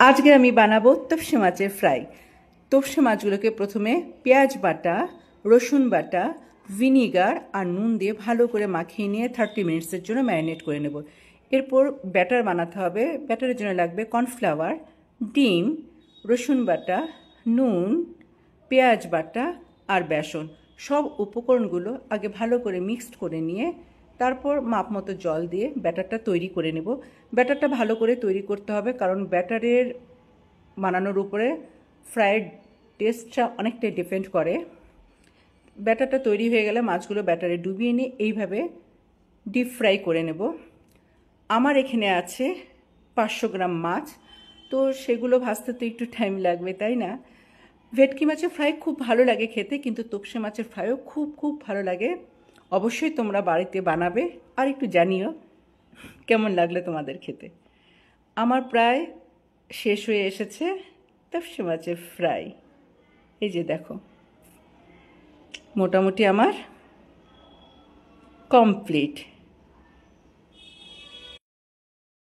আজকে আমি বানাবো তপসে মাছের ফ্রাই। তপসে মাছগুলোকে প্রথমে পেঁয়াজ বাটা, রসুন বাটা, ভিনিগার আর নুন দিয়ে ভালো করে মাখিয়ে নিয়ে 30 মিনিটসের জন্য ম্যারিনেট করে নেব। এরপর ব্যাটার বানাতে হবে। ব্যাটারের জন্য লাগবে কর্নফ্লাওয়ার, ডিম, রসুন বাটা, নুন, পেঁয়াজ বাটা আর বেসন। সব উপকরণগুলো আগে ভালো করে মিক্সড করে নিয়ে তারপর মাপ মতো জল দিয়ে ব্যাটারটা তৈরি করে নেব। ব্যাটারটা ভালো করে তৈরি করতে হবে, কারণ ব্যাটারের বানানোর উপরে ফ্রাইড টেস্টটা অনেকটাই ডিপেন্ড করে। ব্যাটারটা তৈরি হয়ে গেলে মাছগুলো ব্যাটারে ডুবিয়ে নিয়ে এইভাবে ডিপ ফ্রাই করে নেব। আমার এখানে আছে 500 গ্রাম মাছ, তো সেগুলো ভাজতে তো একটু টাইম লাগবে, তাই না? ভেটকি মাছের ফ্রাই খুব ভালো লাগে খেতে, কিন্তু তপসে মাছের ফ্রাইও খুব খুব ভালো লাগে। অবশ্যই তোমরা বাড়িতে বানাবে আর একটু জানিও কেমন লাগলো তোমাদের খেতে। আমার প্রায় শেষ হয়ে এসেছে তপসে মাছের ফ্রাই। এই যে দেখো, মোটামুটি আমার কমপ্লিট।